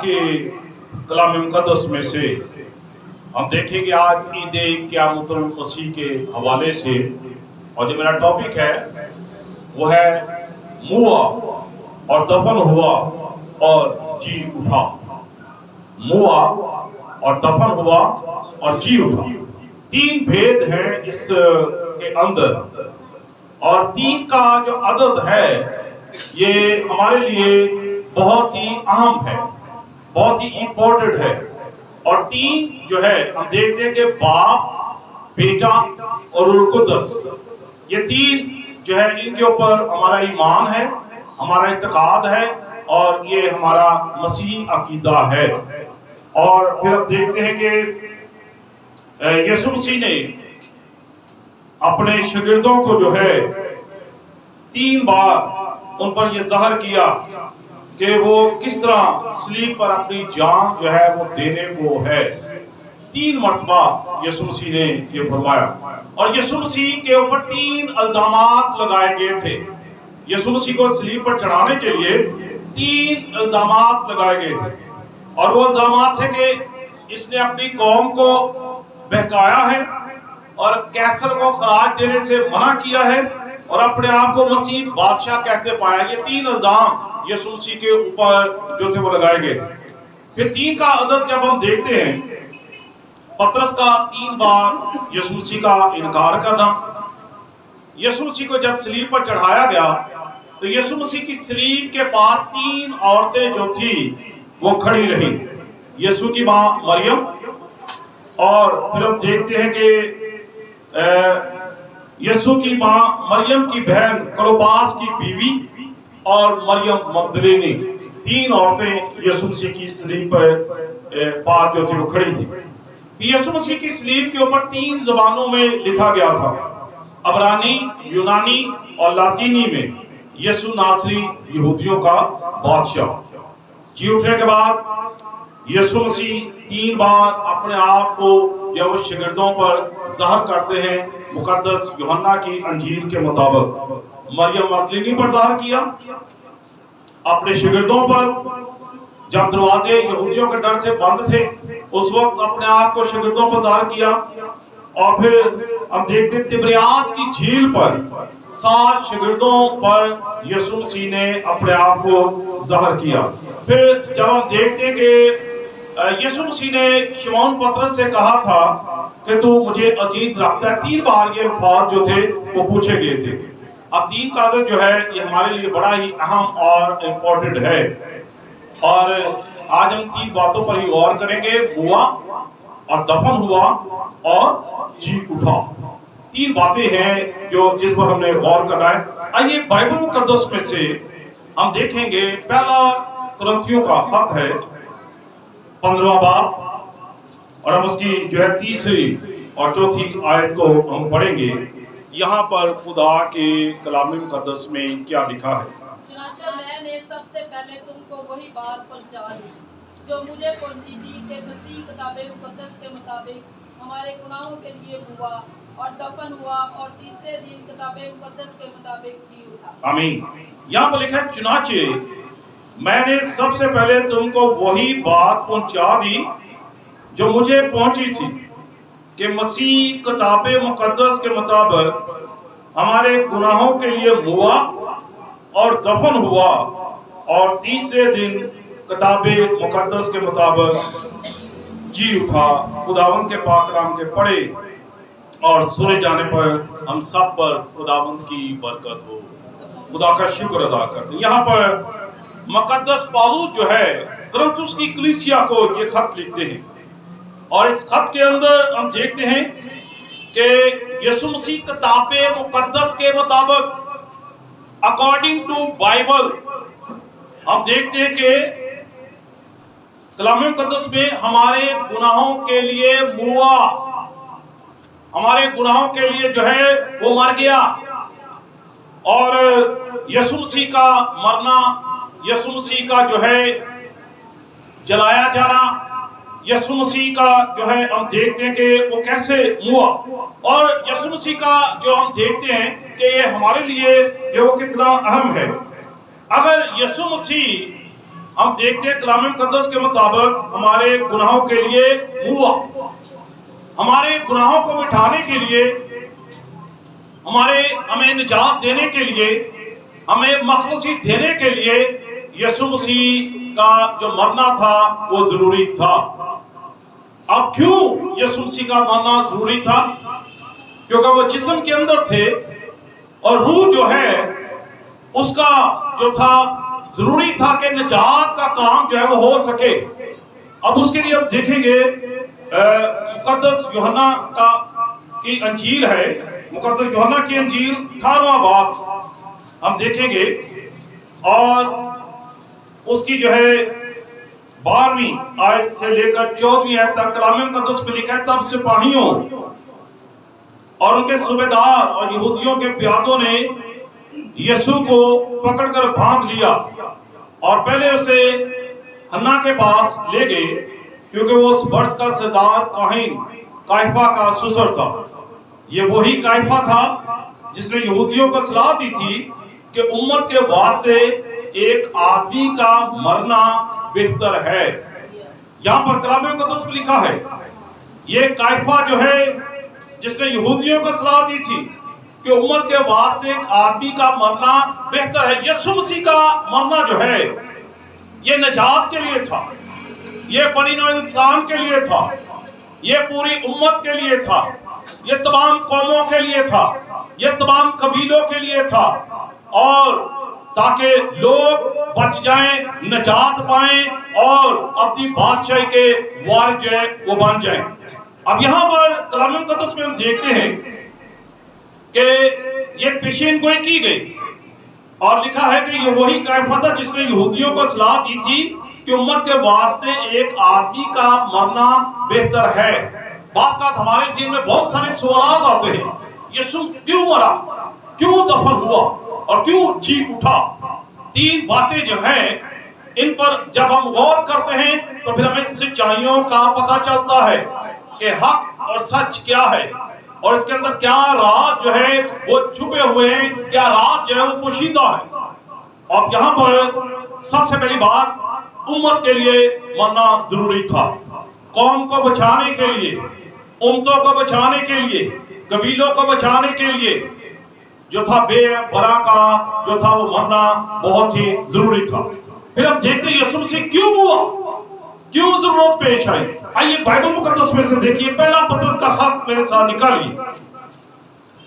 के कलाम मुक़द्दस में से हम देखेंगे आज ईद क़यामतुल मसीह के हवाले से। और जो मेरा टॉपिक है वो है मुआ और दफन हुआ और जी उठा। मुआ और दफन हुआ और जी उठा। तीन भेद हैं इस के अंदर, और तीन का जो अदद है ये हमारे लिए बहुत ही अहम है, बहुत ही इम्पोर्टेंट है। और तीन जो है हम देखते हैं कि बाप, बेटा और रूह कुद्दस, ये तीन जो है इनके ऊपर हमारा ईमान है, हमारा इत्तेकाद है और ये हमारा मसीही अकीदा है। और फिर हम देखते हैं कि यीशु मसीह ने अपने शागिर्दों को जो है 3 बार उन पर यह ज़ाहिर किया कि वो किस तरह सलीब पर अपनी जान जो है वो देने को है। 3 मरतबा यीशु मसीह ने ये फरमाया। और यीशु मसीह के ऊपर 3 इल्जामात लगाए गए थे। यीशु मसीह को सलीब पर चढ़ाने के लिए 3 इल्जामात लगाए गए थे। और वो इल्जामात थे कि इसने अपनी कौम को बहकाया है और कैसर को खराज देने से मना किया है और अपने आप को मसीह बादशाह कहते पाया। ये 3 इल्जाम यीशु मसीह के ऊपर जो थे वो लगाए गए थे। फिर 3 का अदद जब हम देखते हैं, पतरस का 3 बार यीशु मसीह का इनकार करना। यीशु मसीह को जब सलीब पर चढ़ाया गया तो यीशु मसीह की सलीब के पास 3 औरतें जो थी वो खड़ी रही। यीशु की माँ मरियम, और फिर हम देखते हैं कि यीशु की माँ मरियम की बहन क्लोपास की बीवी और मरियम मगदलीनी, 3 औरतें यीशु मसीह की सलीब पर पास जो थी वो खड़ी थी। यीशु मसीह की सलीब के ऊपर 3 ज़बानों में लिखा गया था, अबरानी, यूनानी और लातीनी में, यीशु नासरी यहूदियों का बादशाह। जी उठने के बाद यीशु मसीह 3 बार अपने आप को जब वो शागिर्दों पर ज़ाहिर करते हैं, मुक़द्दस यूहन्ना की अंजील के मुताबिक मरियम मगदलीनी पर ज़ाहिर किया, अपने शागिर्दों पर जब दरवाजे यहूदियों के डर से बंद थे उस वक्त अपने आप को शागिर्दों पर ज़ाहिर किया। और फिर हम देखते तिब्रियास की झील पर 7 शागिर्दों पर यीशु मसीह ने अपने आप को ज़ाहिर किया। फिर जब हम देखते हैं कि यीशु मसीह ने शिमोन पतरस से कहा था कि तू मुझे अजीज रखता है, 3 बार ये अल्फाज जो थे वो पूछे गए थे। अब 3 का अदद जो है ये हमारे लिए बड़ा ही अहम और इम्पोर्टेंट है। और आज हम 3 बातों पर ही गौर करेंगे, हुआ और दफन हुआ और जी उठा। 3 बातें हैं जो जिस पर हमने गौर करना है। आइए बाइबल मुक़द्दस में से हम देखेंगे, पहला कुरिन्थियों का खत है 15वां बाब, और हम उसकी जो है 3री और 4थी आयत को हम पढ़ेंगे। यहाँ पर खुदा के कलाम मुक़द्दस में क्या लिखा है। चुनांचे मैंने सबसे पहले तुमको वही बात पहुंचा दी जो मुझे पहुंची थी कि मसीह किताबे मुक़द्दस के मुताबिक हमारे गुनाहों के लिए हुआ और दफन हुआ और तीसरे दिन किताबे मुक़द्दस के मुताबिक जी उठा। आमीन। यहाँ पर लिखा है, चुनांचे मैंने सबसे पहले तुमको वही बात पहुंचा दी जो मुझे पहुंची थी कि मसीह किताबे मुक़द्दस के मुताबिक हमारे गुनाहों के लिए हुआ और दफन हुआ और तीसरे दिन किताबे मुक़द्दस के मुताबिक जी उठा। खुदावंद के पाक कलाम के पढ़े और सुने जाने पर हम सब पर खुदावंद की बरकत हो। खुदा का शुक्र अदा करते हैं। यहाँ पर मुक़द्दस पौलुस जो है कुरिन्थुस की कलीसिया को ये खत लिखते हैं, और इस खत के अंदर हम देखते हैं कि यीशु मसीह किताबे मुक़द्दस के मुताबिक अकॉर्डिंग टू बाइबल हम देखते हैं कि कलाम मुक़द्दस में हमारे गुनाहों के लिए मुआ, हमारे गुनाहों के लिए जो है वो मर गया। और यीशु मसीह का मरना, यीशु मसीह का जो है जलाया जाना, यीशु मसीह का जो है हम देखते हैं कि वो कैसे हुआ, और यीशु मसीह का जो हम देखते हैं कि ये हमारे लिए जो वो कितना अहम है। अगर यीशु मसीह हम देखते हैं कलाम मुकद्दस के मुताबिक हमारे गुनाहों के लिए हुआ, हमारे गुनाहों को मिटाने के लिए, हमें निजात देने के लिए, हमें मखलसी देने के लिए यीशु मसीह का जो मरना था वो जरूरी था। अब क्यों यीशु मसीह का मरना जरूरी था? क्योंकि वो जिस्म के अंदर थे और रूह जो है उसका जो था जरूरी था कि निजात का काम जो है वो हो सके। अब उसके लिए अब देखेंगे मुकद्दस यूहन्ना की अंजील है, मुकद्दस यूहन्ना की अंजील 18वां बाब हम देखेंगे और उसकी जो है 12वीं आयत से लेकर 14वीं आयत तक कलाम मुकद्दस में लिखा है, तब सिपाहियों और उनके सूबेदार और यहूदियों के प्यादों ने यीशु को पकड़कर बांध लिया और पहले उसे हन्ना के पास ले गए, क्योंकि वो उस वर्ष का सरदार काहिन काइफा का ससुर था। ये वही काइफा था जिसने यहूदियों को सलाह दी थी कि उम्मत के वास्ते एक आदमी का मरना बेहतर है। यहाँ पर कलाम मुकद्दस में लिखा है, ये काइफा जो है जिसने यहूदियों को सलाह दी थी कि उम्मत के वास्ते एक आदमी का मरना बेहतर है। यीशु मसीह का मरना जो है ये निजात के लिए था, ये बनी नौ इंसान के लिए था, ये पूरी उम्मत के लिए था, ये तमाम कौमों के लिए था, ये तमाम कबीलों के लिए था, और ताकि लोग बच जाएं, निजात पाएं और अपनी बादशाही के वारिस जो है वो बन जाएं। अब यहाँ पर कलाम मुकद्दस में हम देखते हैं कि ये पेशीन गोई की गई और लिखा है कि ये वही काइफा था जिसने यहूदियों को सलाह दी थी कि उम्मत के वास्ते एक आदमी का मरना बेहतर है। बात का हमारे ज़हन में बहुत सारे सवाल आते हैं, यीशु क्यों मरा, क्यों दफन हुआ और क्यों जी उठा। तीन बातें जो हैं इन पर जब हम गौर करते हैं तो फिर हमें सच्चाइयों का पता चलता है कि हक और सच क्या है और इसके अंदर क्या राज जो है वो छुपे हुए हैं, क्या राज जो है वो पोशीदा है। और यहाँ पर सबसे पहली बात, उम्मत के लिए मरना जरूरी था, कौम को बचाने के लिए, उम्मतों को बचाने के लिए, कबीलों को बचाने के लिए जो था बेबरा का जो था वो मरना बहुत ही जरूरी था। फिर हम देखते हैं यीशु मसीह क्यों हुआ, क्यों जरूरत पेश आई। आइए बाइबल मुकद्दस में से देखिए, पहला पतरस का खत मेरे साथ निकालिए,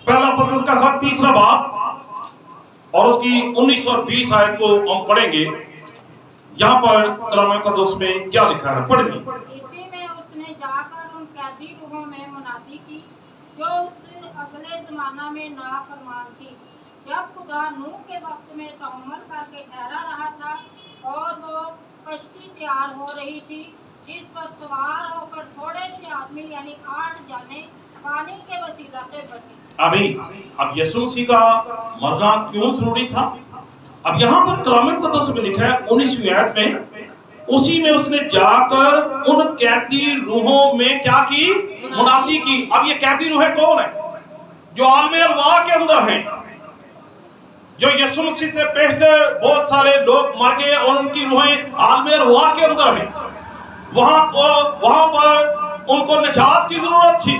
पहला पतरस का खत 3रा बाब और उसकी 19 और 20 आयत को हम पढ़ेंगे। यहाँ पर कलाम मुकद्दस में क्या लिखा है, पढ़िए। इसी में उसने जाकर उन कैदी रूहों में मुनादी की जो उस अगले जमाना में नाफरमान थी, जब खुदा नूह के वक्त में तहम्मुल करके ठहरा रहा था और वो कश्ती तैयार हो रही थी जिस पर सवार होकर थोड़े से आदमी यानी 8 जाने पानी के वसीला से बचे। अब यीशु मसीह का मरना क्यों जरूरी था? अब यहाँ पर कलाम मुकद्दस में लिखा है 19वीं आयत में, उसी में उसने जाकर उन कैदी रूहों में क्या की, मुनादी की। अब ये कैदी रूहें कौन है? जो आलमे अरवाह के अंदर हैं, जो यीशु मसीह से बेहतर बहुत सारे लोग मर गए और उनकी रूहें आलमे अरवाह के अंदर हैं। वहां पर उनको निजात की जरूरत थी,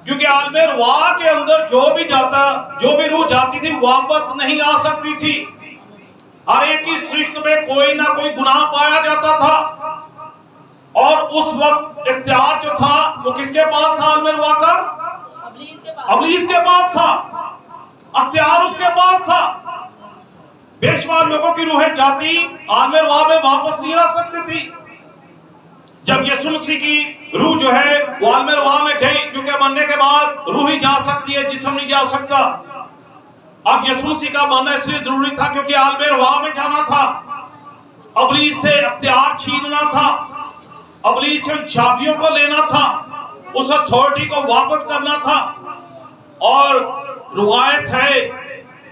क्योंकि आलमे अरवाह के अंदर जो भी रूह जाती थी वापस नहीं आ सकती थी। हर एक की सृष्टि में कोई ना कोई गुनाह पाया जाता था और उस वक्त इख्तियार जो था वो किसके पास था? आलमे अरवाह का अबलीस के पास था, अख्तियार उसके पास था। बेशुमार लोगों की रूहें जाती आलमे अरवाह में वापस नहीं आ सकती थी। जब यीशु मसीह की रूह जो है वो आलमे अरवाह में गई, क्योंकि मरने के बाद रूह ही जा सकती है, जिस्म नहीं जा सकता। अब यीशु मसीह का मरना इसलिए जरूरी था क्योंकि आलमे अरवाह में जाना था, अबलीस से अख्तियार छीनना था, अबलीस से चाबियों को लेना था, उस अथॉरिटी को वापस करना था। और रुवायत है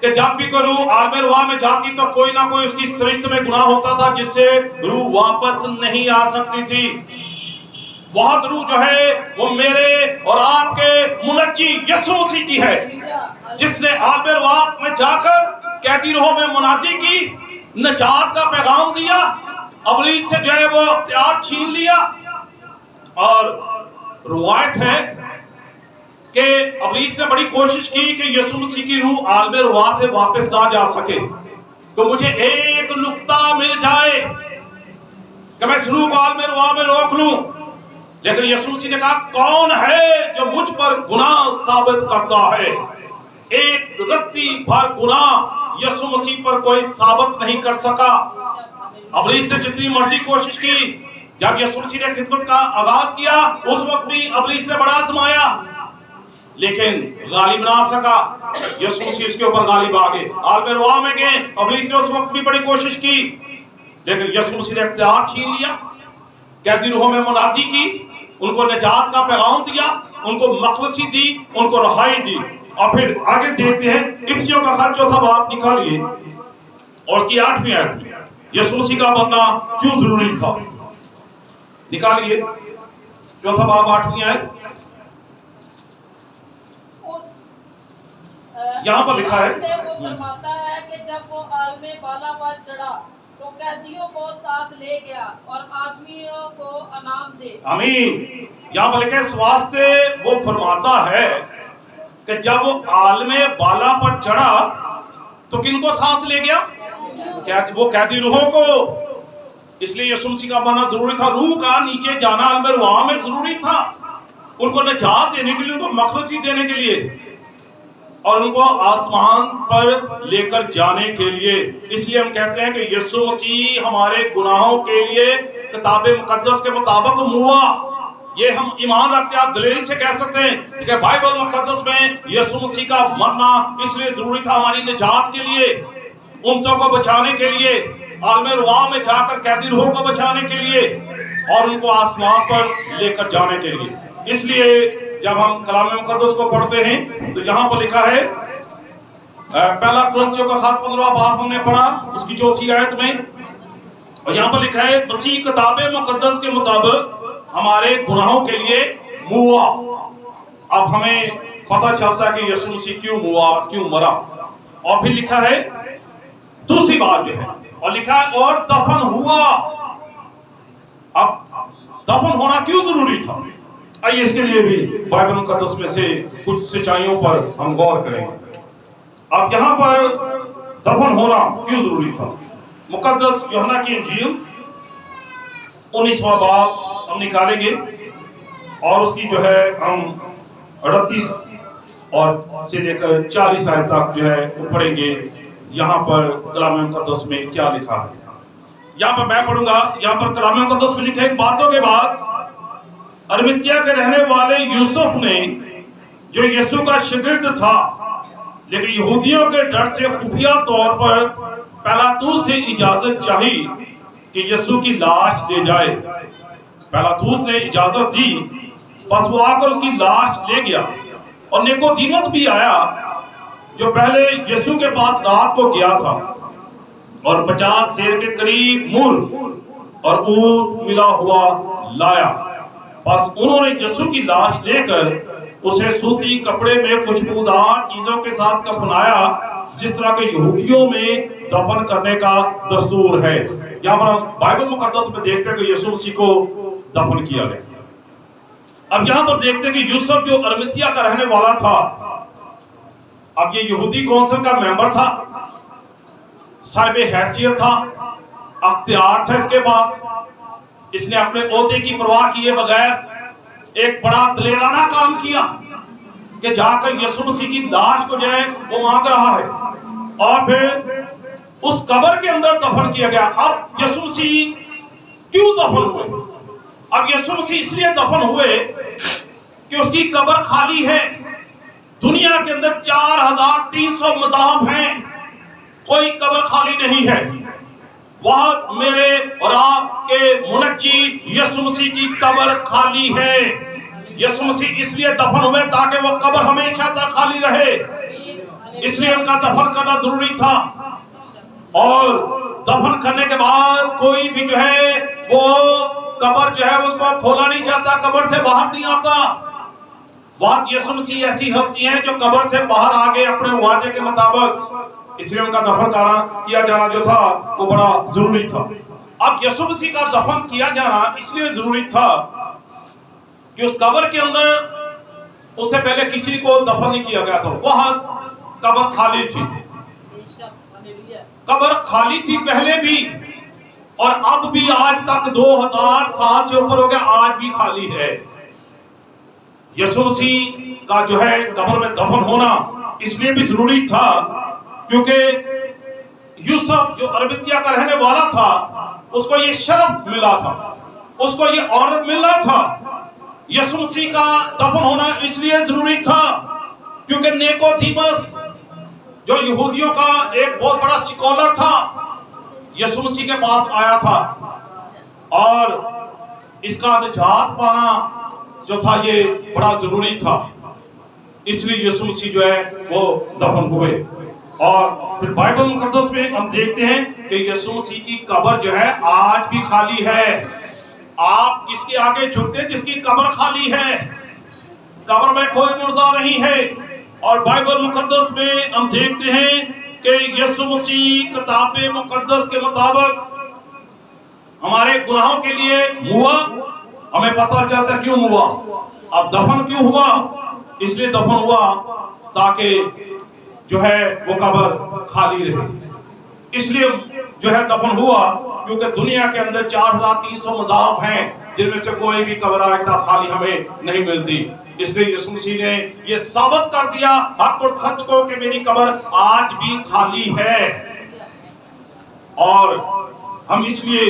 कि जब भी कोई रूह आलमे अरवाह में जाती तो कोई ना कोई उसकी सृष्टि में गुनाह होता था जिससे रूह वापस नहीं आ सकती थी। बहुत रूह जो है वो मेरे और आपके मुनज्जी यीशु मसीह की है, जिसने आलमे अरवाह में जाकर कैदी रूहों में मुनादी की, निजात का पैगाम दिया इब्लीस से जो है वो अख्तियार छीन लिया। और रुवायत है कि इब्लीस ने बड़ी कोशिश की कि यीशु मसीह की रूह आलम रुआ से वापस ना जा सके, तो मुझे एक नुक्ता मिल जाए कि मैं इस रूह को आलम रुआ में रोक लूं। लेकिन यीशु मसीह ने कहा, कौन है जो मुझ पर गुनाह साबित करता है? एक रत्ती भर गुनाह यीशु मसीह पर कोई साबित नहीं कर सका। इब्लीस ने जितनी मर्जी कोशिश की, जब यीशु मसीह ने खिदमत का आगाज किया उस वक्त भी इब्लीस ने बड़ा आजमाया, लेकिन गालिब ना आ सका। यीशु मसीह उसके ऊपर गालिब आ गए। आलम रुआ में गए, इब्लीस ने उस वक्त भी बड़ी कोशिश की, लेकिन यीशु मसीह ने इख्तियार छीन लिया। कैदी रूहों में मुनादी की, उनको निजात का पैगाम दिया, उनको मखलसी दी, उनको रहाई दी। और फिर आगे देखते हैं, इफ्सियों का खत चौथा बाब निकालिए और उसकी 8वीं आयत में यीशु मसीह का बनना क्यों जरूरी था। निकालिए चौथा बाब 8वीं आयत। यहाँ पर लिखा है, वो फरमाता है कि जब वो आलमे बाला पर चढ़ा तो कैदियों को साथ ले गया और आदमियों को अनाम दे। आमीन। यहाँ पर लिखा है, इस वास्ते वो फरमाता है कि जब वो आलमे बाला पर चढ़ा तो किनको साथ ले गया? वो कैदी रूहों को। इसलिए यीशु मसीह का बनना जरूरी था। रूह का नीचे जाना आलम रुआ में जरूरी था, उनको निजात देने के लिए, उनको मखलसी देने के लिए और उनको आसमान पर लेकर जाने के लिए। इसलिए हम कहते हैं कि यीशु मसीह हमारे गुनाहों के लिए किताब मुकद्दस के मुताबिक मुआ। ये हम ईमान रखते हैं, आप दिलेरी से कह सकते हैं कि बाइबल मुकद्दस में यीशु मसीह का मरना इसलिए जरूरी था, हमारी निजात के लिए, उम्मतों को बचाने के लिए, आलम रुआ में जाकर कैदी रूहों को बचाने के लिए और उनको आसमान पर लेकर जाने के लिए। इसलिए जब हम कलाम मुकद्दस को पढ़ते हैं तो यहाँ पर लिखा है, पहला कुरिन्थियों का खत 15वां बाब हमने पढ़ा, उसकी 4थी आयत में, और यहाँ पर लिखा है, मसीह किताब मुकद्दस के मुताबिक हमारे गुनाहों के लिए मुआ। अब हमें पता चलता है कि यीशु मसीह क्यों मुआ, क्यों मरा। और फिर लिखा है दूसरी बात जो है, और लिखा है और दफन हुआ। अब दफन होना क्यों जरूरी था? आइए इसके लिए भी बाइबल मुकद्दस में से कुछ सच्चाइयों पर हम गौर करेंगे। अब यहाँ पर दफन होना क्यों जरूरी था? मुकद्दस यूहन्ना की इंजील 19वां बाब हम निकालेंगे और उसकी जो है हम 38 और से लेकर 40 आयत तक जो है वो पढ़ेंगे। यहाँ पर कलाम मुकद्दस में क्या लिखा है, यहाँ पर मैं पढ़ूंगा। यहाँ पर कलाम मुकद्दस में लिखा है, बातों के बाद अरमितिया के रहने वाले यूसुफ ने, जो यीशु का शागिर्द था लेकिन यहूदियों के डर से खुफिया तौर पर पिलातुस से इजाजत चाही कि यीशु की लाश ले जाए। पिलातुस ने इजाजत दी, बस वो आकर उसकी लाश ले गया। और निकोदेमुस भी आया जो पहले यीशु के पास रात को गया था, और 50 सेर के करीब मुर्ग और ऊंट मिला हुआ लाया। बस उन्होंने यीशु की लाश लेकर उसे सूती कपड़े में खुशबूदार चीजों के साथ कफनाया, जिस तरह के यहूदियों में दफन करने का दस्तूर है। यहाँ पर हम बाइबल मुकद्दस में देखते हैं कि यीशु मसीह को दफन किया गया। अब यहाँ पर देखते हैं कि यूसुफ जो अरमितिया का रहने वाला था, अब ये यहूदी कौंसिल का मेंबर था, साहिब हैसियत था, अख्तियार था इसके पास। इसने अपने ओहदे की परवाह किए बगैर एक बड़ा दलेराना काम किया कि जाकर यीशु मसीह की लाश को जो है वो मांग रहा है, और फिर उस कब्र के अंदर दफन किया गया। अब यीशु मसीह क्यों दफन हुए? अब यीशु मसीह इसलिए दफन हुए कि उसकी कब्र खाली है। दुनिया के अंदर 4300 मज़ाहब हैं, कोई कब्र खाली नहीं है। वह मेरे और आपके मुनज्जी यीशु मसीह की कब्र खाली है। यीशु मसीह इसलिए दफन हुए ताकि वो कब्र हमेशा तक खाली रहे, इसलिए उनका दफन करना जरूरी था। और दफन करने के बाद कोई भी जो है वो कब्र जो है उसको खोला नहीं जाता, कब्र से बाहर नहीं आता। बात यीशु मसीह ऐसी हस्ती हैं जो कब्र से बाहर आ गए अपने वादे के मुताबिक, इसलिए उनका दफन किया जाना जो था वो बड़ा जरूरी था। अब यीशु मसीह का दफन किया जाना इसलिए जरूरी था कि उस कब्र के अंदर उससे पहले किसी को दफन नहीं किया गया था, वह कब्र खाली थी। कब्र खाली थी पहले भी, और अब भी आज तक 2000 साल से ऊपर हो गया, आज भी खाली है। यीशु मसीह का जो है कब्र में दफन होना इसलिए भी जरूरी था क्योंकि यूसुफ जो अरबितिया का रहने वाला था, उसको ये शर्फ मिला था, उसको ये ऑनर मिला था। यीशु मसीह का दफन होना इसलिए जरूरी था क्योंकि निकोदेमुस जो यहूदियों का एक बहुत बड़ा स्कॉलर था, यीशु मसीह के पास आया था और इसका निजात पाना जो था ये बड़ा जरूरी था। इसलिए यीशु मसीह जो है वो दफन हुए। और फिर बाइबल मुकद्दस में हम देखते हैं कि यीशु मसीह की कब्र जो है आज भी खाली है। आप किसके आगे झुकते हैं? जिसकी कब्र खाली है, कब्र में कोई मुर्दा नहीं है। और बाइबल मुकद्दस में हम देखते हैं कि यीशु मसीह किताब मुकद्दस के मुताबिक हमारे गुनाहों के लिए हुआ। हमें पता चलता क्यों हुआ, अब दफन क्यों हुआ? इसलिए दफन हुआ ताकि जो है वो कब्र खाली रहे। इसलिए जो है दफन हुआ क्योंकि दुनिया के अंदर 4300 मज़ाब हैं जिनमें से कोई भी कब्र आज तक खाली हमें नहीं मिलती। इसलिए यीशु मसीह ने ये साबित कर दिया हक और सच को कि मेरी कब्र आज भी खाली है। और हम इसलिए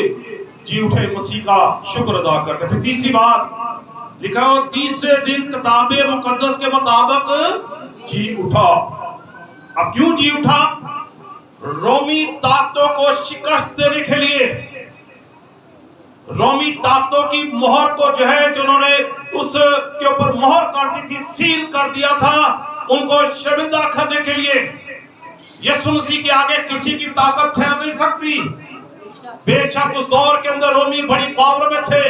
जी उठे मसीह का शुक्र अदा करते हैं। फिर तीसरी बात लिखा हो, तीसरे दिन किताब मुकद्दस के मुताबिक जी उठा। अब क्यों जी उठा? रोमी ताकतों को शिकस्त देने के लिए, रोमी ताकतों की मोहर को जो है जिन्होंने उसके ऊपर मोहर कर दी थी, सील कर दिया था, उनको शर्मिंदा करने के लिए। यीशु मसीह के आगे किसी की ताकत ठहर नहीं सकती। बेशक उस दौर के अंदर रोमी बड़ी पावर में थे,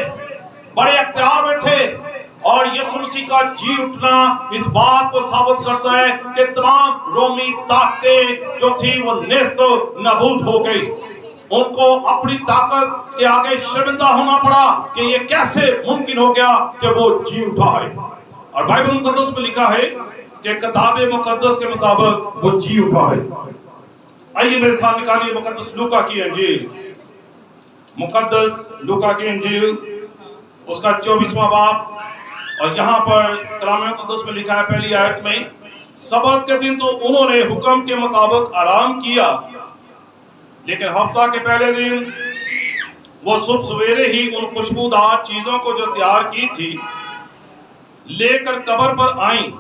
बड़े अख्तियार में थे, और यीशु मसीह का जी उठना इस बात को साबित करता है कि तमाम रोमी ताकतें जो थी वो नेस्त नबूद हो गई। उनको अपनी ताकत के आगे शर्मिंदा होना पड़ा कि ये कैसे मुमकिन हो गया कि वो जी उठा है। और बाइबल मुकद्दस में लिखा है कि किताब मुकद्दस के मुताबिक वो जी उठा है। आइए मेरे साथ निकालिए मुकद्दस लूका की इंजील, मुकद्दस लूका की इंजील उसका 24वां बाब। और यहाँ पर कलाम मुकद्दस में लिखा है पहली आयत में, सबत के दिन तो उन्होंने हुक्म के मुताबिक आराम किया, लेकिन हफ्ता के पहले दिन वो सुबह सवेरे ही उन खुशबूदार चीजों को जो तैयार की थी लेकर कब्र पर आई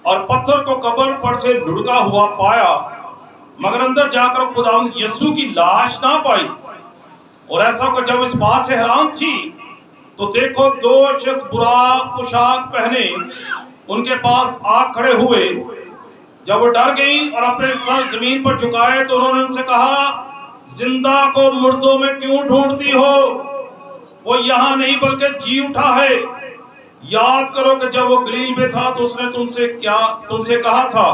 और पत्थर को कब्र पर से लुढ़का हुआ पाया, मगर अंदर जाकर खुदावंद यीशु की लाश ना पाई। और ऐसा को जब इस बात से हैरान थी तो देखो दो शख्स बुरा पोशाक पहने उनके पास आ खड़े हुए। जब वो डर गई और अपने सर जमीन पर झुकाए तो उन्होंने उनसे कहा, जिंदा को मुर्दों में क्यों ढूंढती हो? वो यहाँ नहीं बल्कि जी उठा है। याद करो कि जब वो गलील में था तो उसने तुमसे कहा था,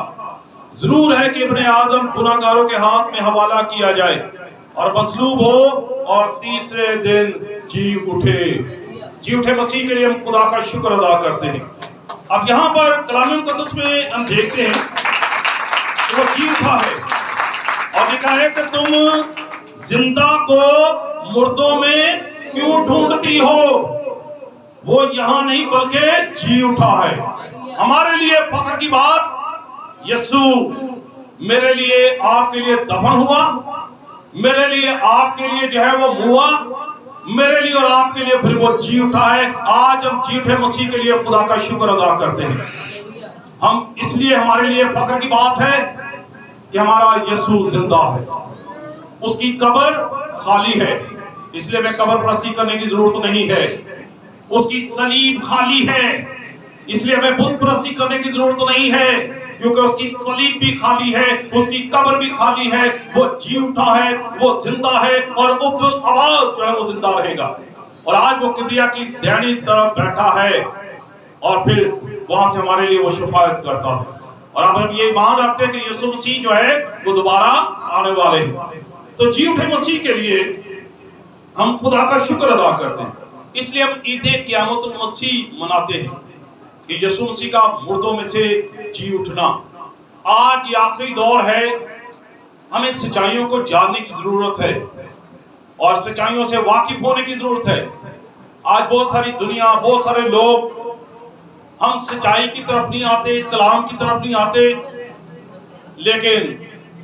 जरूर है कि इब्ने आदम गुनाहगारों के हाथ में हवाला किया जाए और मसलूब हो और तीसरे दिन जी उठे। जी उठे मसीह के लिए हम खुदा का शुक्र अदा करते हैं। अब यहाँ पर कलाम मुकद्दस में हम देखते हैं कि वो जी उठा है और लिखा है कि तुम जिंदा को मुर्दों में क्यों ढूंढती हो? वो यहाँ नहीं बल्कि जी उठा है। हमारे लिए फख्र की बात, यीशु मेरे लिए आपके लिए दफन हुआ, मेरे लिए आपके लिए जो है वो हुआ, मेरे लिए और आपके लिए फिर वो जी उठा है। आज हम जी उठे मसीह के लिए खुदा का शुक्र अदा करते हैं। हम इसलिए हमारे लिए फख्र की बात है कि हमारा यीशु जिंदा है, उसकी कब्र खाली है, इसलिए मैं कब्र परस्ती करने की जरूरत नहीं है। उसकी सलीब खाली है, इसलिए हमें बुत परस्ती करने की जरूरत नहीं है, क्योंकि उसकी सलीब भी खाली है, उसकी कब्र भी खाली है। वो जी उठा है, वो जिंदा है और अब्दुल अबाद जो है वो जिंदा रहेगा। और आज वो किबरिया की दैनी तरफ बैठा है और फिर वहां से हमारे लिए वो शफायत करता है। और अब हम ये मान रखते हैं कि यीशु मसीह जो है वो दोबारा आने वाले हैं। तो जी उठे मसीह के लिए हम खुदा का शुक्र अदा करते हैं। इसलिए हम ईद क़यामतुल मसीह मनाते हैं कि यीशु मसीह का मुर्दों में से जी उठना। आज ये आखिरी दौर है, हमें सच्चाइयों को जानने की जरूरत है और सच्चाइयों से वाकिफ होने की जरूरत है। आज बहुत सारी दुनिया, बहुत सारे लोग, हम सच्चाई की तरफ नहीं आते, कलाम की तरफ नहीं आते, लेकिन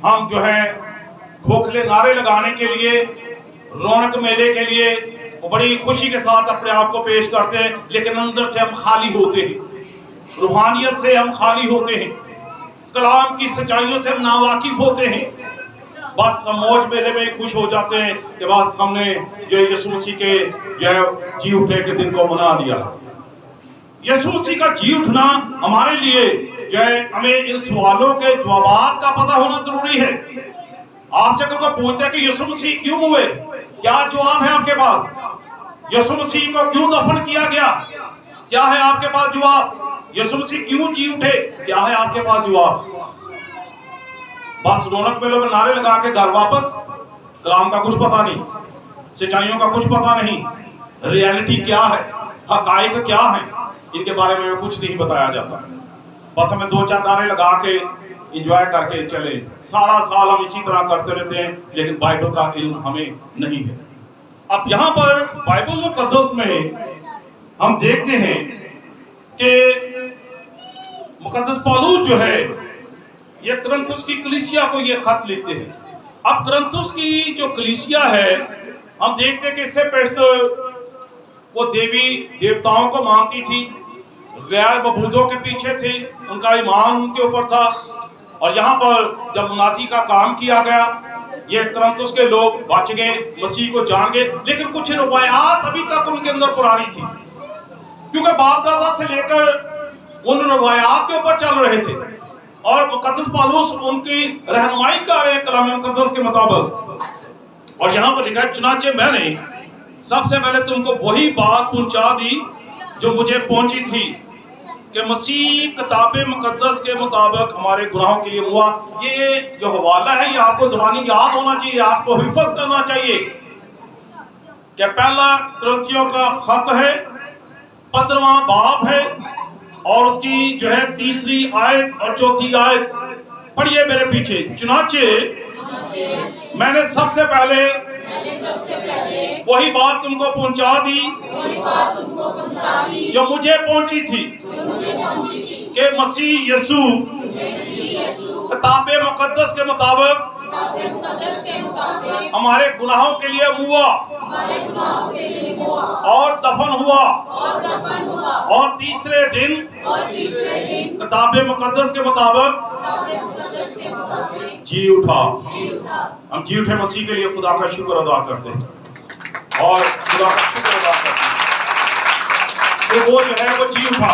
हम जो है खोखले नारे लगाने के लिए, रौनक मेले के लिए वो बड़ी खुशी के साथ अपने आप को पेश करते हैं, लेकिन अंदर से हम खाली होते हैं, रूहानियत से हम खाली होते हैं, कलाम की सच्चाइयों से हम नावाकिफ होते हैं। बस हम मौज मेले में खुश हो जाते हैं कि बस हमने जो यीशु मसीह के जो है जी उठने के दिन को मना लिया। यीशु मसीह का जी उठना हमारे लिए जो है, हमें इन सवालों के जवाब का पता होना जरूरी है। आपसे अगर कोई पूछता है कि यीशु मसीह क्यों हुए, क्या जवाब है आपके पास? यीशु मसीह को क्यों दफन किया गया, क्या है आपके पास जवाब? यीशु मसीह क्यों जी उठे, क्या है आपके पास जवाब? बस रौनक मेलों में नारे लगा के घर वापस, कलाम का कुछ पता नहीं, सच्चाइयों का कुछ पता नहीं, रियलिटी क्या है, हकाइक क्या है, इनके बारे में कुछ नहीं बताया जाता। बस हमें दो चार नारे लगा के एंजॉय करके चले, सारा साल हम इसी तरह करते रहते हैं, लेकिन बाइबल का इल्म हमें नहीं है। अब यहाँ पर बाइबल मुकद्दस में हम देखते हैं कि मुकद्दस पौलुस जो है ये कुरिन्थुस की कलीसिया को ये खत लिखते हैं। अब कुरिन्थुस की जो कलीसिया है, हम देखते हैं कि इससे पहले वो देवी देवताओं को मानती थी, गैर मबूदों के पीछे थे, उनका ईमान उनके ऊपर था। और यहाँ पर जब मुनादी का काम किया गया, ये कुरिन्थुस के लोग बच गए, मसीह को जान गए, लेकिन कुछ रवायात अभी तक उनके अंदर पुरानी थी, क्योंकि बाप दादा से लेकर उन रवायात के ऊपर चल रहे थे। और मुकद्दस पौलुस उनकी रहनुमाई कर रहे हैं कलाम मुकद्दस के मुताबिक। और यहाँ पर लिखा है, चुनाचे मैंने सबसे पहले तुमको वही बात पहुंचा दी जो मुझे पहुंची थी कि मसीह किताब मुकद्दस के मुताबिक हमारे गुनाहों के लिए हुआ। ये जो हवाला है ये आपको ज़बानी याद होना चाहिए, आपको हिफ़्ज़ करना चाहिए कि पहला कुरिन्थियों का खत है, 15वां बाब है और उसकी जो है 3री आयत और 4थी आयत पढ़िए मेरे पीछे। चुनाचे मैंने सबसे पहले वही बात तुमको पहुंचा दी जो मुझे पहुंची थी कि मसीह यीशु किताब मुकद्दस के मुताबिक हमारे गुनाहों के लिए हुआ और दफन हुआ और तीसरे दिन किताब मुकद्दस के मुताबिक जी उठा। हम जी उठे मसीह के लिए खुदा का शुक्र अदा करते हैं और खुदा का शुक्र अदा करते हैं कि वो जो है वो जी उठा।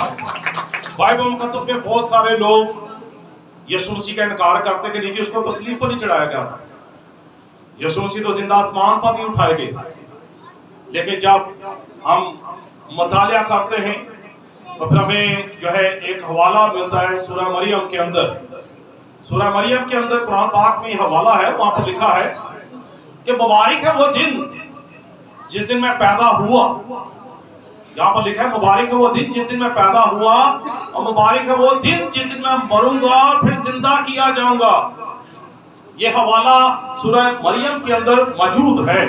बाइबल मुकद्दस में बहुत सारे लोग यीशु मसीह का इनकार करते कि नहीं, उसको तो सलीब पर नहीं चढ़ाया गया था, यीशु मसीह तो जिंदा आसमान पर नहीं उठाए गए। लेकिन जब हम मुतालिया करते हैं तो फिर हमें जो है एक हवाला मिलता है सूरह मरियम के अंदर। सूरह मरियम के अंदर कुरान पाक में हवाला है, वहां पर लिखा है कि मुबारक है वो दिन जिस दिन मैं पैदा हुआ। यहाँ पर लिखा है मुबारक है वो दिन जिस दिन मैं पैदा हुआ और मुबारक है वो दिन जिस दिन मैं मरूंगा और फिर जिंदा किया जाऊंगा। ये हवाला सूरह मरियम के अंदर मौजूद है।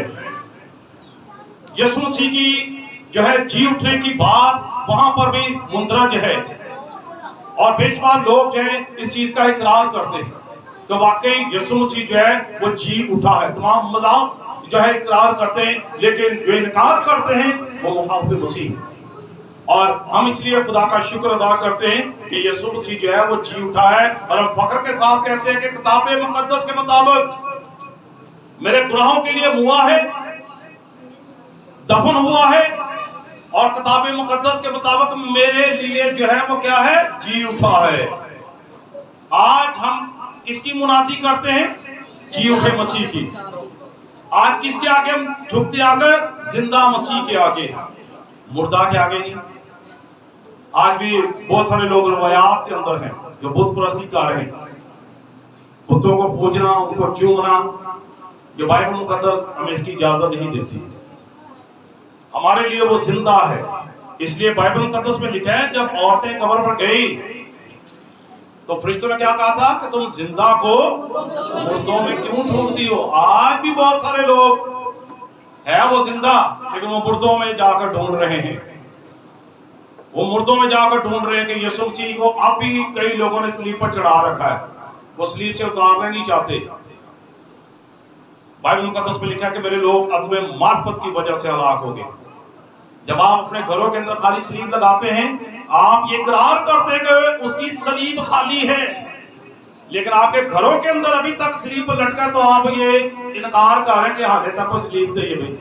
यीशु मसीह की जो है जी उठने की बात वहां पर भी मुंदरज है और बेशुमार लोग जो है इस चीज का इकरार करते हैं तो वाकई यीशु मसीह जो है वो जी उठा है। तमाम मज़ाहब जो है इकरार करते हैं, लेकिन जो इनकार करते हैं वो मुखालिफ मसीह। और हम इसलिए खुदा का शुक्र अदा करते हैं कि यीशु मसीह जो है वो जी उठा है और हम फख्र के साथ कहते हैं कि किताब मुकद्दस के मुताबिक मेरे गुनाहों के लिए हुआ है, दफन हुआ है और किताब मुकद्दस के मुताबिक मेरे लिए जो है वो क्या है, जी उठा है। आज हम किसकी मुनादी करते हैं? जी उठे मसीह की। आज किसके आगे हम झुकते आकर? जिंदा मसीह के आगे, मुर्दा के आगे नहीं। आज भी बहुत सारे लोग रवायात के अंदर हैं जो बुत परस्ती कर रहे हैं, बुतों को पूजना, उनको चूमना, जो बाइबल मुकद्दस हमें इसकी इजाजत नहीं देती। हमारे लिए वो जिंदा है। इसलिए बाइबल मुकद्दस में लिखा है जब औरतें कब्र पर गई तो फरिश्तों ने क्या कहा था कि तुम जिंदा को मुर्दों में क्यों ढूंढती हो। आज भी बहुत सारे लोग है वो जिंदा लेकिन वो मुर्दों में जाकर ढूंढ रहे हैं, वो मुर्दों में जाकर ढूंढ रहे हैं कि यीशु मसीह को अब भी कई लोगों ने सलीब पर चढ़ा रखा है, वो सलीब से उतारना नहीं चाहते। बाइबल मुकद्दस में लिखा है कि मेरे लोग अदब मार्फत की वजह से हलाक हो गए। जब आप अपने घरों के अंदर खाली सलीब लगाते हैं, आप ये इकरार करते हैं कि उसकी सलीब खाली है, लेकिन आपके घरों के अंदर अभी तक सलीब पर लटका, तो आप ये इनकार कर रहे हैं कि हाले तक कोई सलीब दे भाई,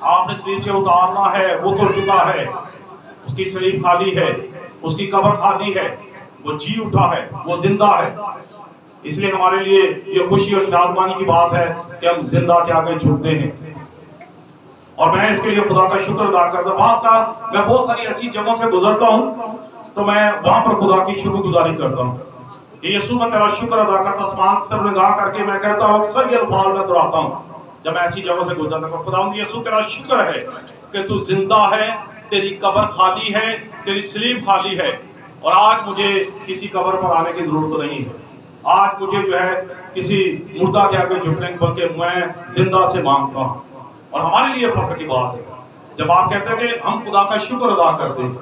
आपने सलीब से उतारना है, वो तो चुका है, उसकी सलीब खाली है, उसकी कब्र खाली है, वो जी उठा है, वो जिंदा है। इसलिए हमारे लिए ये खुशी और शादमानी की बात है कि हम जिंदा के आगे झुकते हैं, और मैं इसके लिए खुदा का शुक्र अदा करता हूँ। मैं बहुत सारी ऐसी जगहों से गुजरता हूँ तो मैं वहां पर खुदा की शुक्रगुजारी करता हूँ कि यीशु मैं तेरा शुक्र अदा करता। आसमान की तरफ निगाह करके मैं कहता हूँ, अक्सर ये अल्फाज मैं दोहराता हूँ जब मैं ऐसी जगहों से गुजरता हूँ, खुदा यीशु तेरा शुक्र है कि तू जिंदा है, तेरी कब्र खाली है, तेरी सलीब खाली है, और आज मुझे किसी कब्र पर आने की जरूरत नहीं है। आज मुझे जो है किसी मुर्दा के आगे झुकने की, बल्कि मैं जिंदा से मांगता हूँ। और हमारे लिए फख्र की बात है जब आप कहते हैं कि हम खुदा का शुक्र अदा करते हैं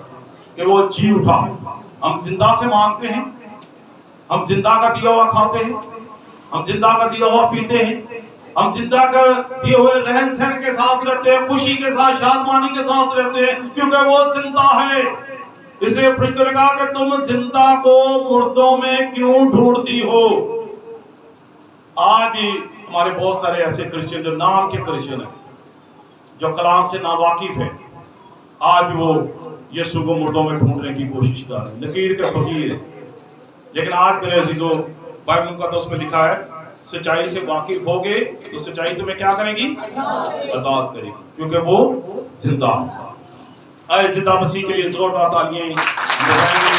कि वो जी उठा। हम जिंदा से मांगते हैं, हम जिंदा का दिया हुआ खाते हैं, हम जिंदा का दिया हुआ पीते हैं, हम जिंदा का दिए हुए रहन सहन के साथ रहते हैं, खुशी के साथ शादमानी के साथ रहते हैं, क्योंकि वो जिंदा है। इसलिए फरिश्ते ने कहा कि तुम जिंदा को मुर्दों में क्यों ढूंढती हो। आज ही हमारे बहुत सारे ऐसे क्रिश्चियन जो नाम के क्रिश्चियन हैं, जो कलाम से नावाकिफ है, आज भी वो यीशु को मुर्दों में ढूंढने की कोशिश कर रहे हैं, लकीर के फकीर। लेकिन आज मेरे अजीजों, बाइबल मुकद्दस में लिखा है सच्चाई से वाकिफ होगे तो सच्चाई तुम्हें क्या करेगी? आजाद करेगी, क्योंकि वो जिंदा है। आए जिंदा मसीह के लिए जोरदार तालियां बजाएंगे।